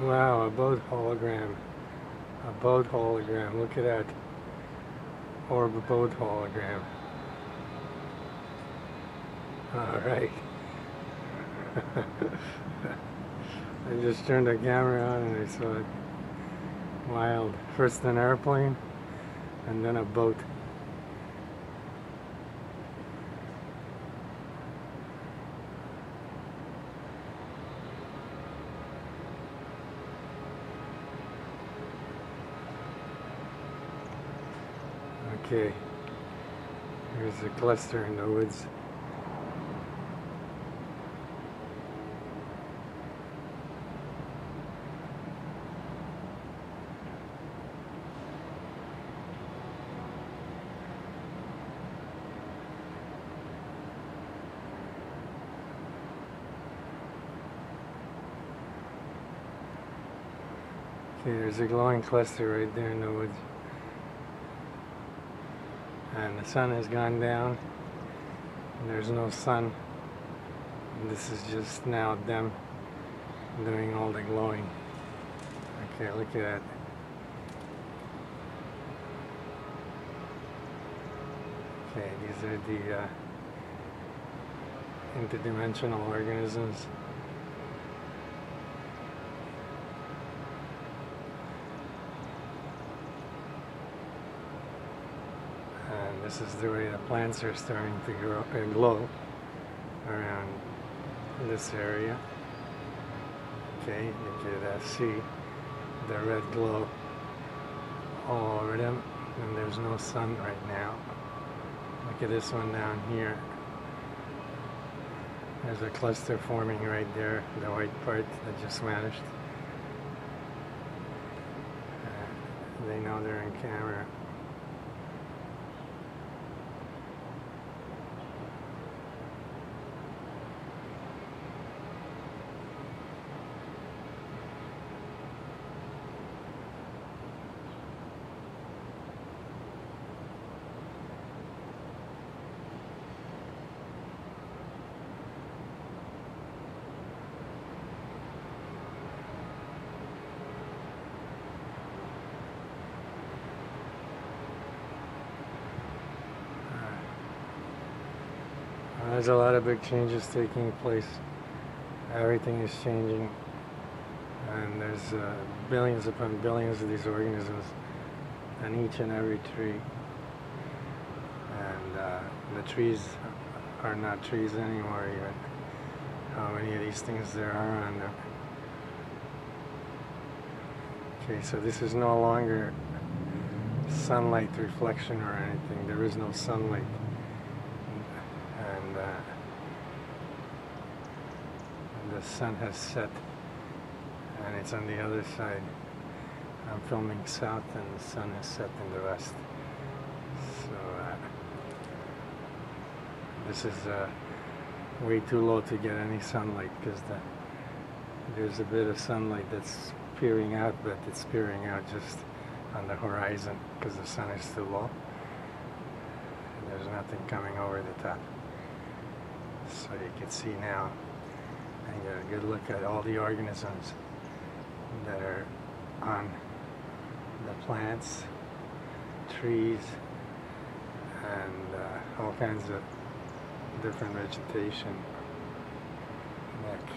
Wow, a boat hologram. A boat hologram. Look at that. Orb boat hologram. Alright. I just turned the camera on and I saw it. Wild. First an airplane and then a boat. Okay, here's a cluster in the woods. Okay, there's a glowing cluster right there in the woods. And the sun has gone down, and there's no sun. And this is just now them doing all the glowing. Okay, look at that. Okay, these are the interdimensional organisms. And this is the way the plants are starting to grow and glow around this area. Okay, you can see the red glow all over them, and there's no sun right now. Look at this one down here. There's a cluster forming right there, the white part that just vanished. They know they're in camera. There's a lot of big changes taking place. Everything is changing, and there's billions upon billions of these organisms on each and every tree. And the trees are not trees anymore even. How many of these things there are on them. Okay, so this is no longer sunlight reflection or anything. There is no sunlight. And the sun has set, and it's on the other side. I'm filming south, and the sun has set in the west. So this is way too low to get any sunlight, because there's a bit of sunlight that's peering out, but it's peering out just on the horizon because the sun is too low. There's nothing coming over the top. So you can see now, and get a good look at all the organisms that are on the plants, trees, and all kinds of different vegetation. Like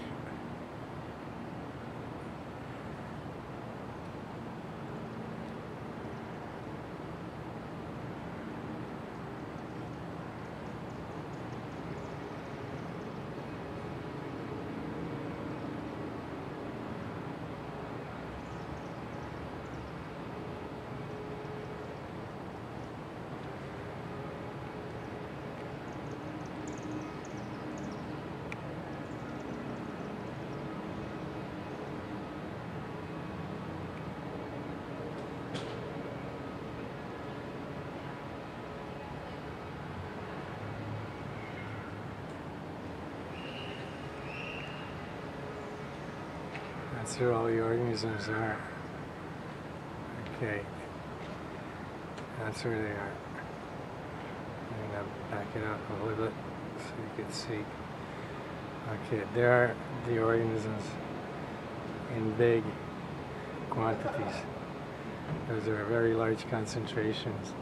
that's where all the organisms are. Okay, that's where they are. I'm going to back it up a little bit so you can see. Okay, there are the organisms in big quantities. Those are very large concentrations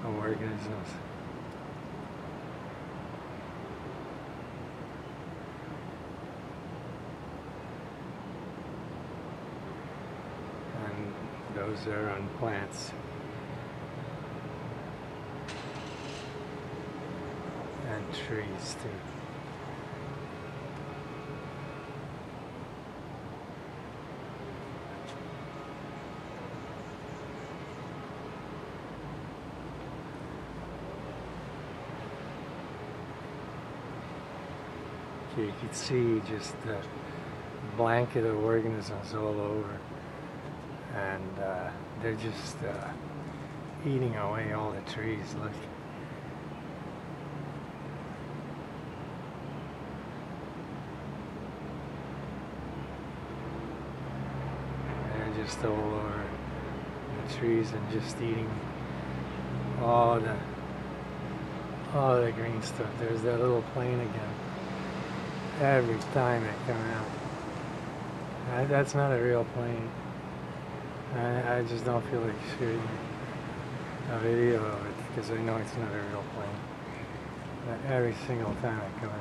of organisms. And those are on plants. And trees too. You can see just the blanket of organisms all over, and they're just eating away all the trees. Look. They're just all over the trees and just eating all the green stuff. There's that little plane again. Every time I come out. That's not a real plane. I just don't feel like shooting a video of it because I know it's not a real plane. Every single time I come out.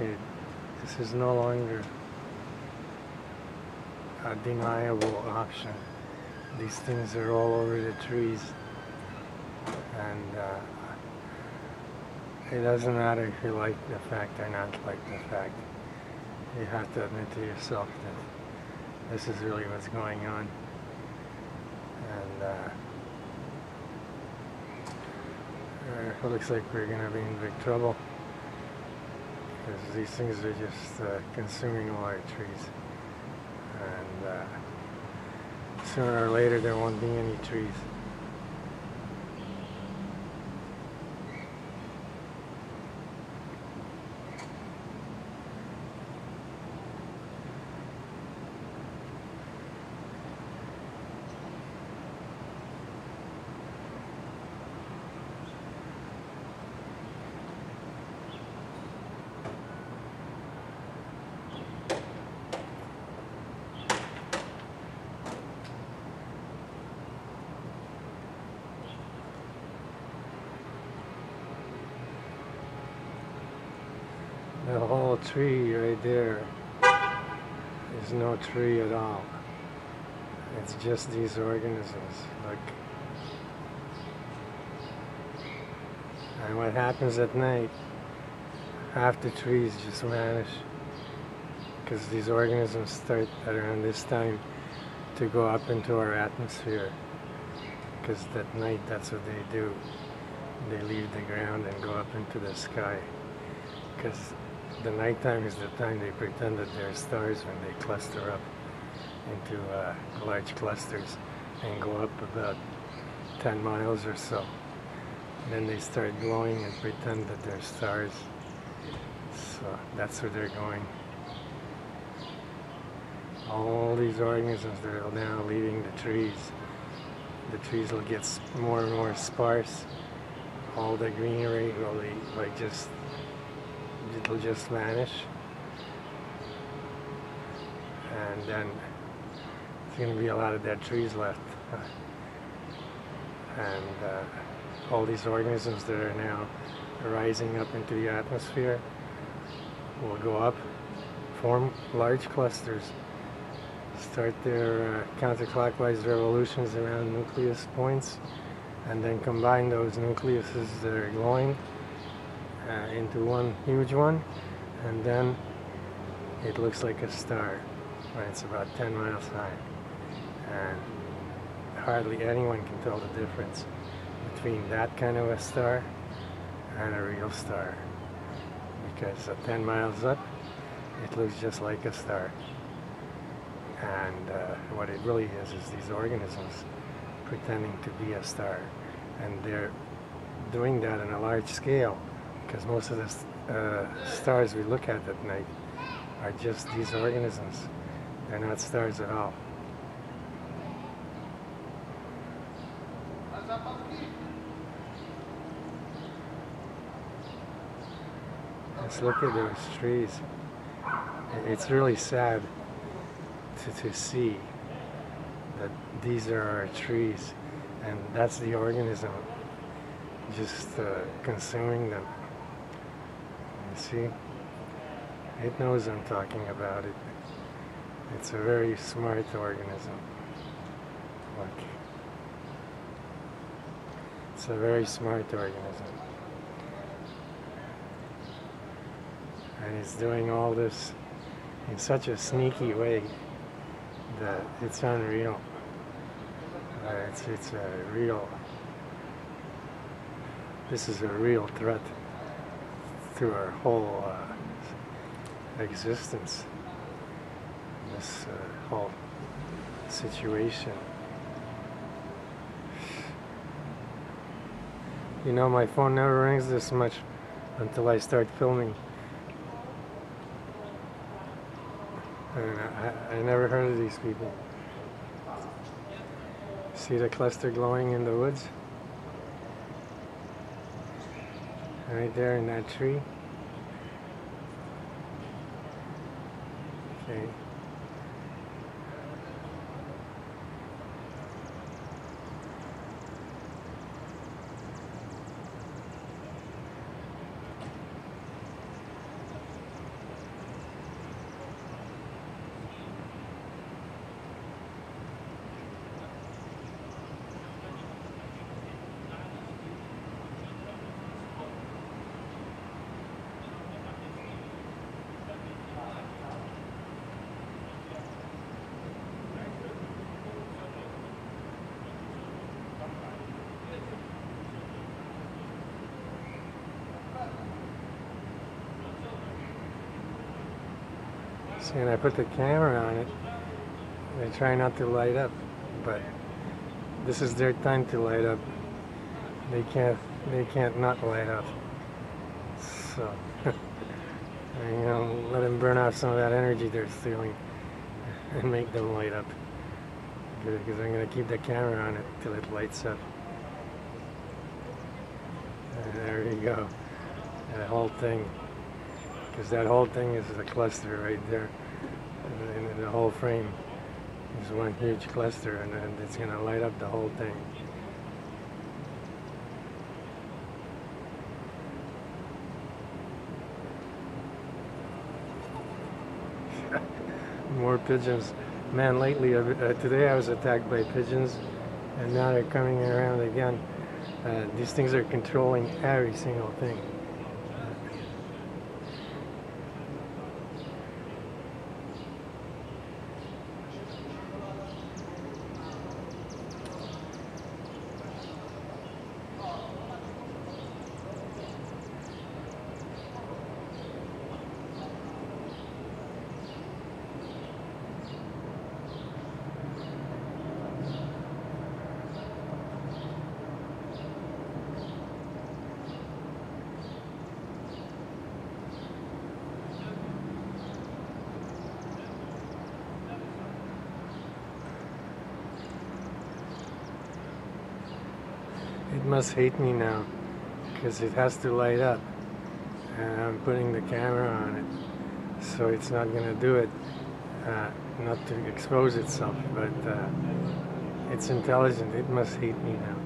Okay, this is no longer a deniable option. These things are all over the trees, and it doesn't matter if you like the fact or not like the fact. You have to admit to yourself that this is really what's going on, and it looks like we're going to be in big trouble. Because these things are just consuming all our trees, and sooner or later there won't be any trees. The whole tree right there is no tree at all. It's just these organisms. Look. And what happens at night, half the trees just vanish because these organisms start at around this time to go up into our atmosphere. Because at night that's what they do. They leave the ground and go up into the sky. Because the nighttime is the time they pretend that they're stars when they cluster up into large clusters and go up about 10 miles or so. And then they start glowing and pretend that they're stars. So that's where they're going. All these organisms, they're now leaving the trees. The trees will get more and more sparse. All the greenery will be like it'll just vanish, and then there's going to be a lot of dead trees left, and all these organisms that are now rising up into the atmosphere will go up, form large clusters, start their counterclockwise revolutions around nucleus points, and then combine those nucleuses that are glowing into one huge one, and then it looks like a star when it's about 10 miles high, and hardly anyone can tell the difference between that kind of a star and a real star, because at 10 miles up it looks just like a star, and what it really is these organisms pretending to be a star, and they're doing that on a large scale. Because most of the stars we look at night are just these organisms. They're not stars at all. Let's look at those trees. It's really sad to see that these are our trees, and that's the organism just consuming them. You see? It knows I'm talking about it. It's a very smart organism. Look. It's a very smart organism. And it's doing all this in such a sneaky way that it's unreal. It's a real, this is a real threat to our whole existence, this whole situation. You know, my phone never rings this much until I start filming. And I never heard of these people. See the cluster glowing in the woods? Right there in that tree. Okay. See, and I put the camera on it. They try not to light up, but this is their time to light up. They can't not light up. So, you know, let them burn off some of that energy they're stealing and make them light up. Because I'm going to keep the camera on it till it lights up. And there you go. That whole thing. Because that whole thing is a cluster right there. And the whole frame is one huge cluster, and it's going to light up the whole thing. More pigeons. Man, lately, today I was attacked by pigeons, and now they're coming around again. These things are controlling every single thing. It must hate me now, because it has to light up, and I'm putting the camera on it, so it's not going to do it, not to expose itself, but it's intelligent. It must hate me now.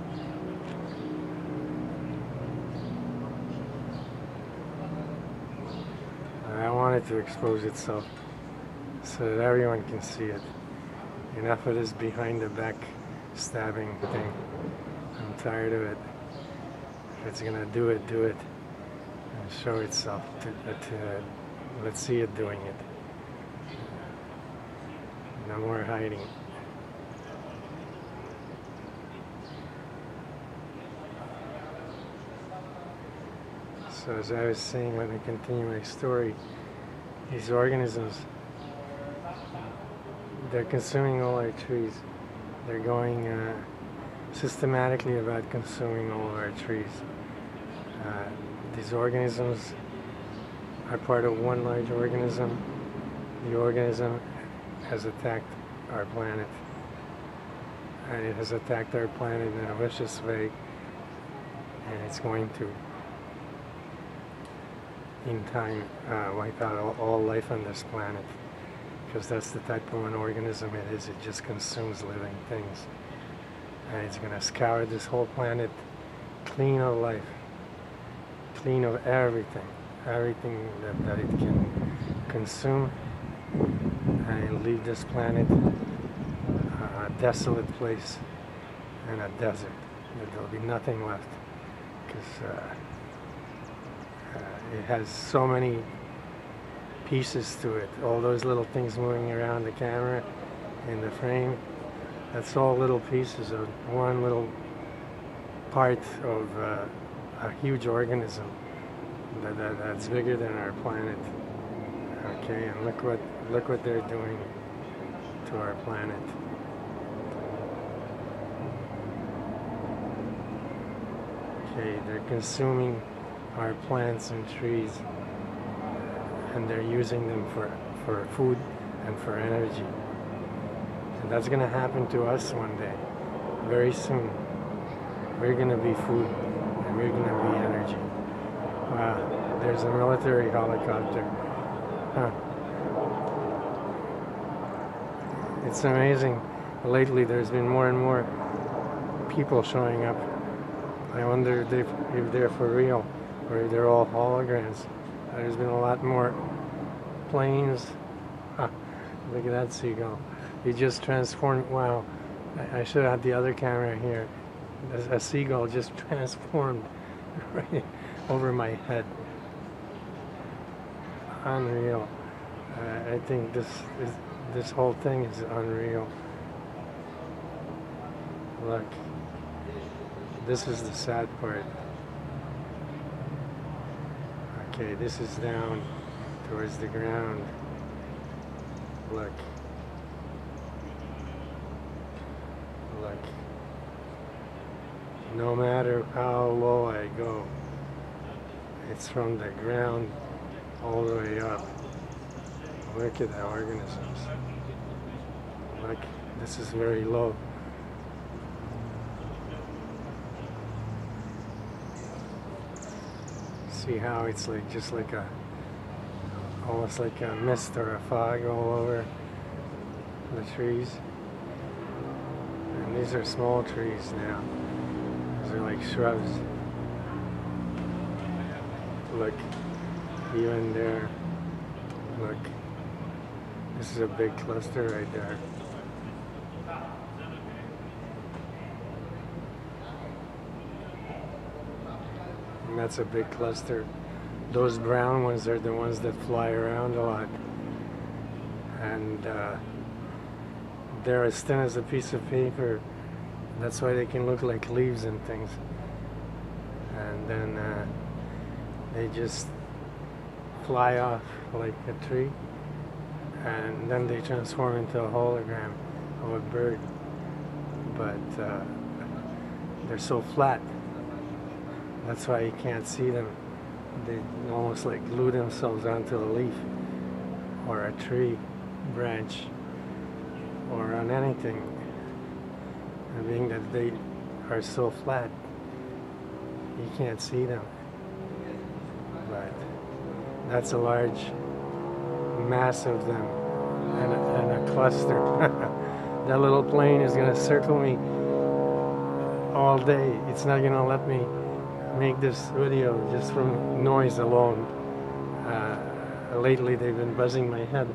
I want it to expose itself so that everyone can see it. Enough of this behind the back stabbing thing. I'm tired of it. If it's gonna do it, do it. And show itself. Let's see it doing it. No more hiding. So as I was saying, let me continue my story. These organisms, they're consuming all our trees. They're going systematically about consuming all of our trees. These organisms are part of one large organism, the organism has attacked our planet. And it has attacked our planet in a vicious way. And it's going to, in time, wipe out all life on this planet. Because that's the type of an organism it is. It just consumes living things. And it's going to scour this whole planet clean of life. Clean of everything. Everything that it can consume. And it'll leave this planet a desolate place and a desert. There'll be nothing left. Because it has so many pieces to it. All those little things moving around the camera in the frame, that's all little pieces of one little part of a huge organism that's bigger than our planet. Okay, and look what they're doing to our planet. Okay, they're consuming our plants and trees, and they're using them for food and for energy. And that's going to happen to us one day, very soon. We're going to be food, and we're going to be energy. Wow, there's a military helicopter. Huh. It's amazing. Lately, there's been more and more people showing up. I wonder if they're for real, or if they're all holograms. There's been a lot more planes. Huh. Look at that seagull. He just transformed. Wow. I should have had the other camera here. A seagull just transformed right over my head. Unreal. I think this whole thing is unreal. Look. This is the sad part. Okay, this is down towards the ground. Look. Look. No matter how low I go, it's from the ground all the way up. Look at the organisms. Look, this is very low. See how it's like just like almost like a mist or a fog all over the trees. And these are small trees now. These are like shrubs. Look, even there. Look, this is a big cluster right there. And that's a big cluster. Those brown ones are the ones that fly around a lot. And they're as thin as a piece of paper. That's why they can look like leaves and things. And then they just fly off like a tree. And then they transform into a hologram of a bird. But they're so flat. That's why you can't see them. They almost like glue themselves onto a leaf or a tree branch or on anything. And being that they are so flat, you can't see them. But that's a large mass of them and a cluster. That little plane is going to circle me all day. It's not going to let me make this video just from noise alone. Lately they've been buzzing my head.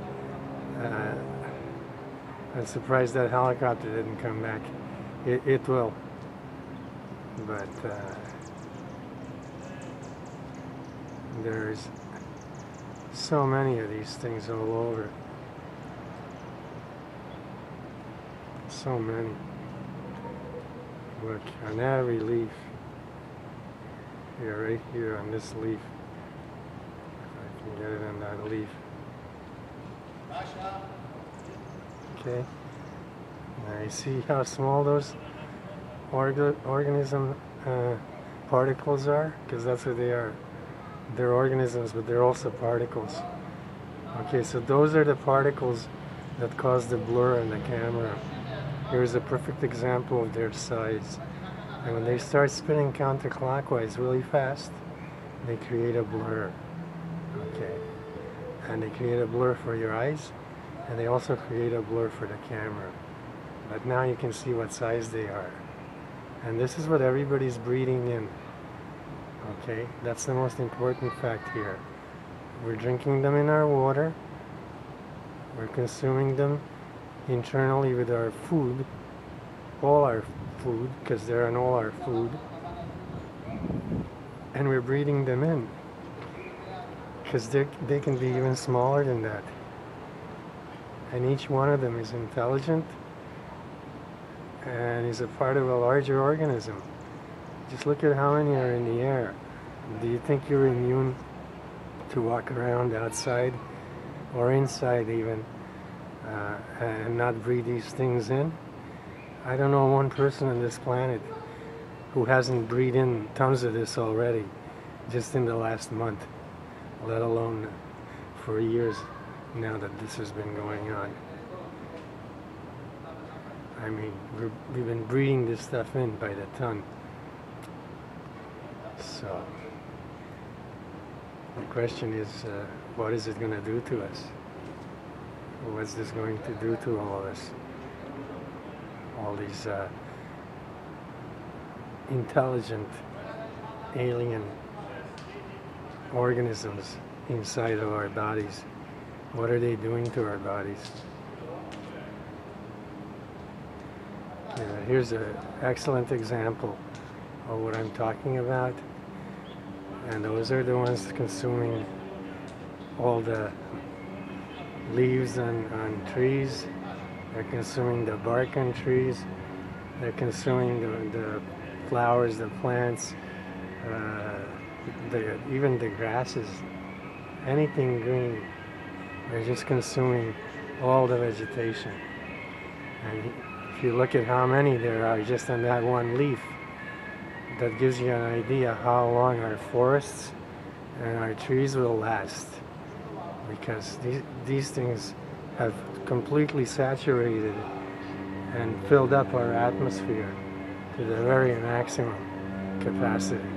I'm surprised that helicopter didn't come back. It will. But there's so many of these things all over. So many. Look, on every leaf. Here, right here on this leaf. If I can get it on that leaf. Okay. Now you see how small those organism particles are? Because that's what they are. They're organisms, but they're also particles. Okay, so those are the particles that cause the blur in the camera. Here's a perfect example of their size. And when they start spinning counterclockwise really fast, they create a blur. Okay. And they create a blur for your eyes, and they also create a blur for the camera. But now you can see what size they are. And this is what everybody's breathing in. Okay, that's the most important fact here. We're drinking them in our water. We're consuming them internally with our food, all our food, because they're in all our food. And we're breathing them in, because they can be even smaller than that. And each one of them is intelligent and is a part of a larger organism. Just look at how many are in the air. Do you think you're immune to walk around outside or inside even and not breathe these things in? I don't know one person on this planet who hasn't breathed in tons of this already, just in the last month, let alone for years now that this has been going on. I mean, we've been breathing this stuff in by the ton. So, the question is, what is it going to do to us? What's this going to do to all of us? All these intelligent alien organisms inside of our bodies. What are they doing to our bodies? Here's an excellent example of what I'm talking about. And those are the ones consuming all the leaves on trees. They're consuming the bark on trees. They're consuming the flowers, the plants, even the grasses, anything green. They're just consuming all the vegetation. And if you look at how many there are just on that one leaf, that gives you an idea how long our forests and our trees will last. Because these things have completely saturated and filled up our atmosphere to the very maximum capacity.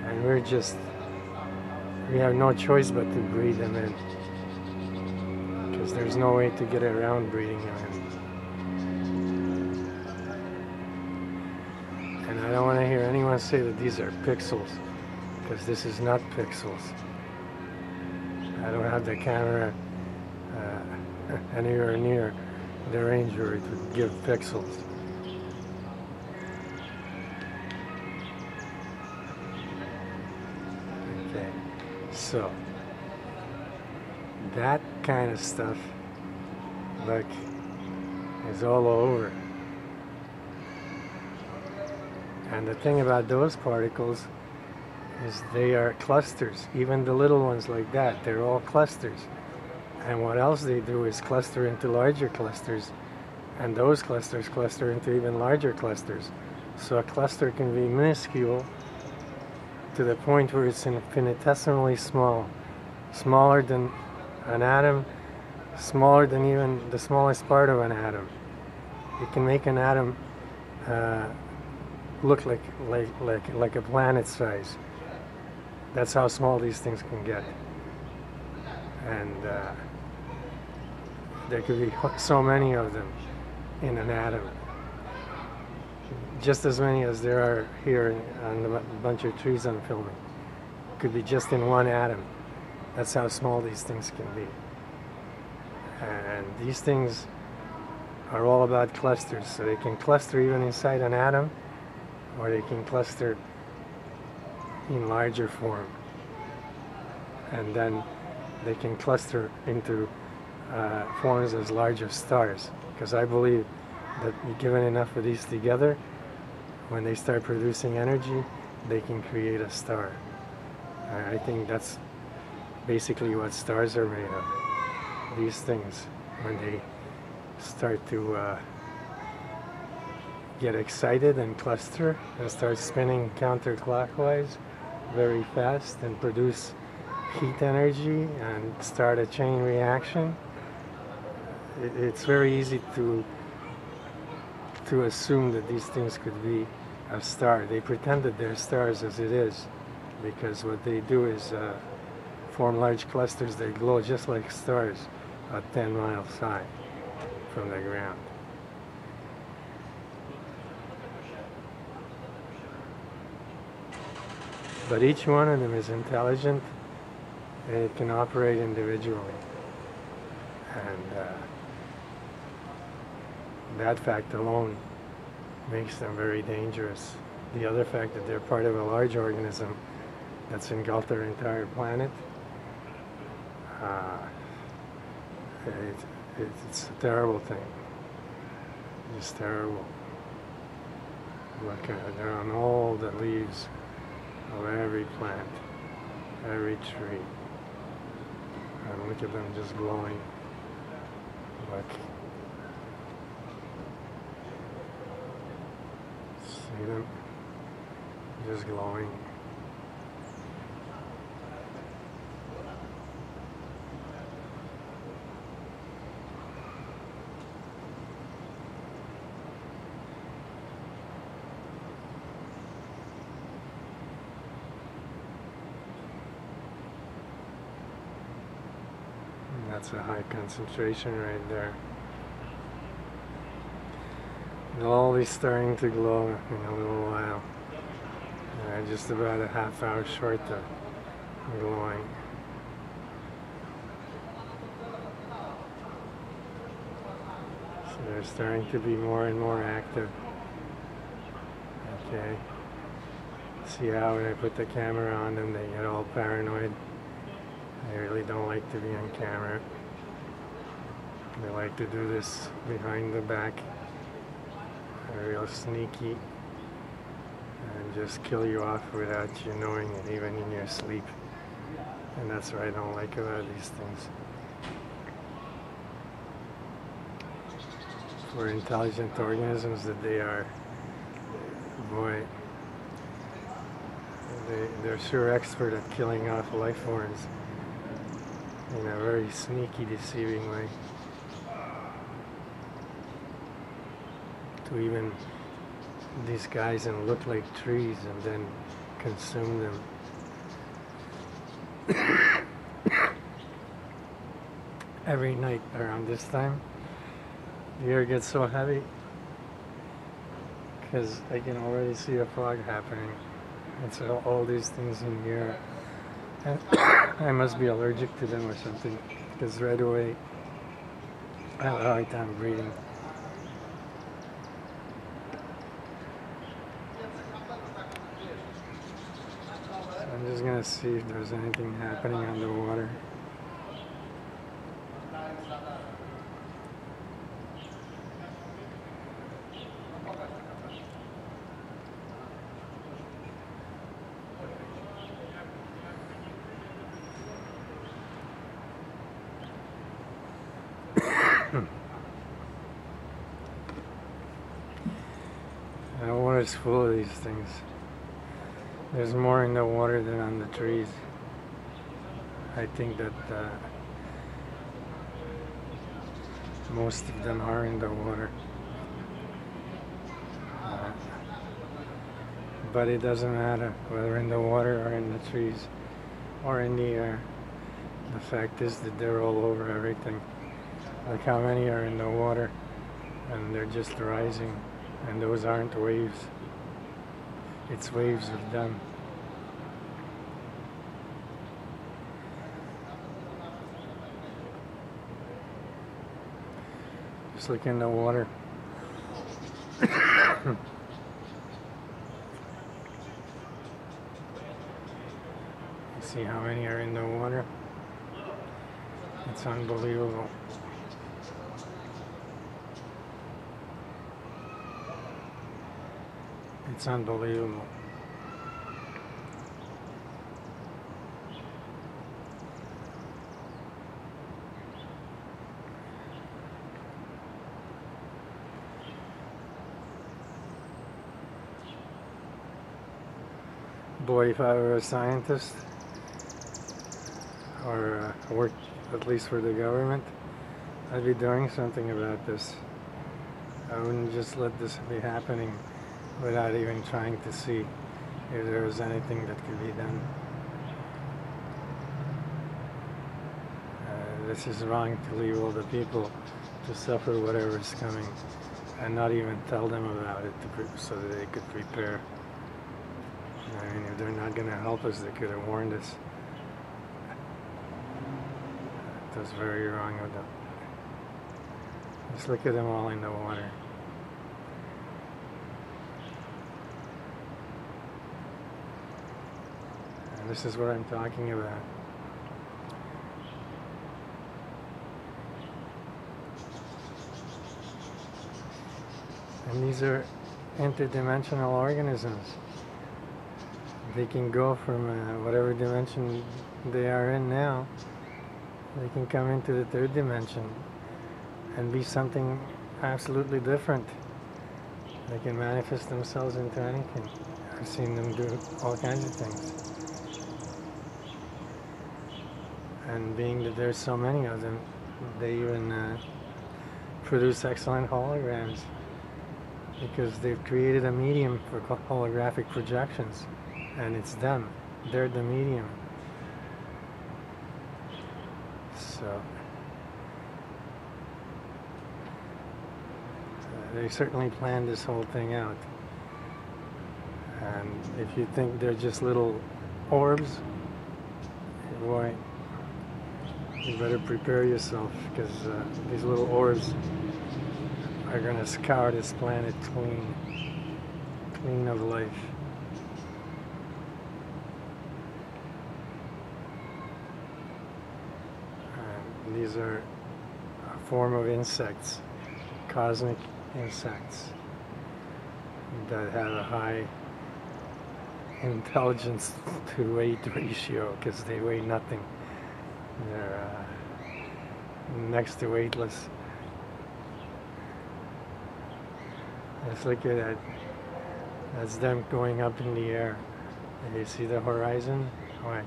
And we have no choice but to breathe them in, because there's no way to get around breathing them in. And I don't want to hear anyone say that these are pixels, because this is not pixels. I don't have the camera anywhere near the range where it would give pixels. Okay, so that kind of stuff, like, is all over. And the thing about those particles is they are clusters. Even the little ones like that, they're all clusters. And what else they do is cluster into larger clusters, and those clusters cluster into even larger clusters. So a cluster can be minuscule to the point where it's infinitesimally small, smaller than an atom, smaller than even the smallest part of an atom. You can make an atom look like a planet size. That's how small these things can get. And there could be so many of them in an atom. Just as many as there are here on the bunch of trees I'm filming. Could be just in one atom. That's how small these things can be. And these things are all about clusters. So they can cluster even inside an atom, or they can cluster in larger form. And then they can cluster into forms as large as stars. Because I believe that given enough of these together, when they start producing energy, they can create a star. I think that's basically what stars are made of. These things, when they start to get excited and cluster and start spinning counterclockwise very fast and produce heat energy and start a chain reaction, it's very easy to assume that these things could be a star. They pretend that they're stars as it is, because what they do is form large clusters that glow just like stars at 10 miles high from the ground. But each one of them is intelligent, and it can operate individually. And that fact alone makes them very dangerous. The other fact that they're part of a large organism that's engulfed our entire planet, it's a terrible thing. It's terrible. Look, they're on all the leaves of every plant, every tree. And look at them just glowing. Look. See them? Just glowing. That's a high concentration right there. They'll all be starting to glow in a little while. Just about a half hour short of glowing. So they're starting to be more and more active. Okay. See how when I put the camera on them, they get all paranoid. They really don't like to be on camera. They like to do this behind the back. They're real sneaky and just kill you off without you knowing it, even in your sleep. And that's what I don't like about these things. For intelligent organisms that they are, boy, they're sure expert at killing off life forms in a very sneaky, deceiving way. To even disguise and look like trees and then consume them. Every night around this time, the air gets so heavy because I can already see a fog happening. It's all these things in the air. And I must be allergic to them or something, because right away I have a hard time breathing. So I'm just going to see if there's anything happening underwater. The water's full of these things. There's more in the water than on the trees. I think that most of them are in the water. But it doesn't matter whether in the water or in the trees or in the air. The fact is that they're all over everything. Look how many are in the water, and they're just rising. And those aren't waves. It's waves of them. Just look in the water. You see how many are in the water? It's unbelievable. It's unbelievable. Boy, if I were a scientist, or work at least for the government, I'd be doing something about this. I wouldn't just let this be happening without even trying to see if there was anything that could be done. This is wrong to leave all the people to suffer whatever is coming and not even tell them about it so that they could prepare. I mean, if they're not going to help us, they could have warned us. That's very wrong of them. Just look at them all in the water. And this is what I'm talking about. And these are interdimensional organisms. They can go from whatever dimension they are in now, they can come into the third dimension and be something absolutely different. They can manifest themselves into anything. I've seen them do all kinds of things. And being that there's so many of them, they even produce excellent holograms, because they've created a medium for holographic projections, and it's them. They're the medium. So they certainly planned this whole thing out. And if you think they're just little orbs, boy, you better prepare yourself, because these little orbs are going to scour this planet clean of life. And these are a form of insects, cosmic insects, that have a high intelligence to weight ratio, because they weigh nothing. They're next to weightless. Let's look at that. That's them going up in the air. And you see the horizon? Watch.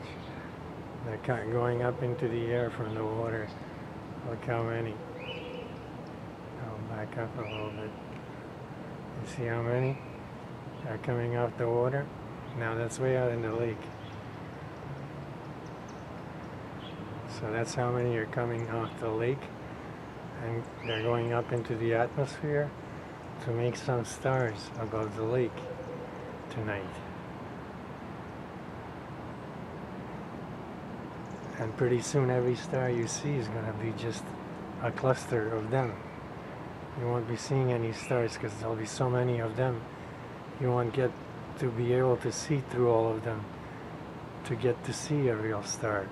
They're going up into the air from the water. Look how many. I'll back up a little bit. You see how many are coming off the water? Now that's way out in the lake. So that's how many are coming off the lake, and they're going up into the atmosphere to make some stars above the lake tonight. And pretty soon every star you see is going to be just a cluster of them. You won't be seeing any stars because there'll be so many of them. You won't get to be able to see through all of them to get to see a real star,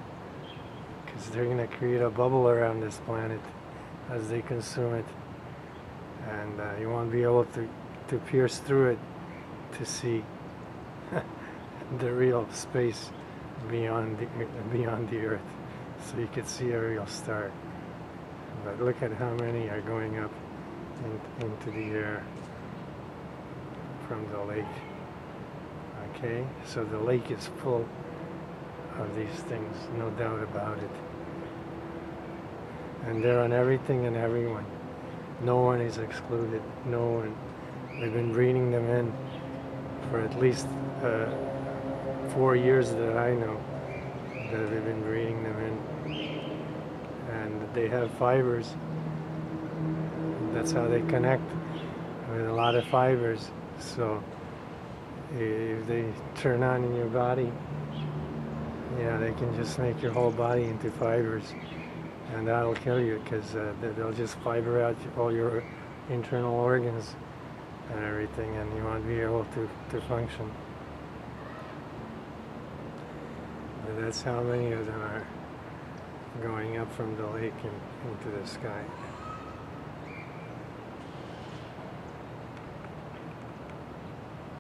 because they're going to create a bubble around this planet as they consume it. And you won't be able to pierce through it to see the real space beyond the Earth, so you could see a real star. But look at how many are going up into the air from the lake. Okay, so the lake is full of these things, no doubt about it. And they're on everything and everyone. No one is excluded. No one. They've been breeding them in for at least 4 years that I know that they've been breeding them in. And they have fibers. That's how they connect, with a lot of fibers. So if they turn on in your body, yeah, they can just make your whole body into fibers. And that'll kill you, because they'll just fiber out all your internal organs and everything, and you won't be able to function. But that's how many of them are going up from the lake and into the sky.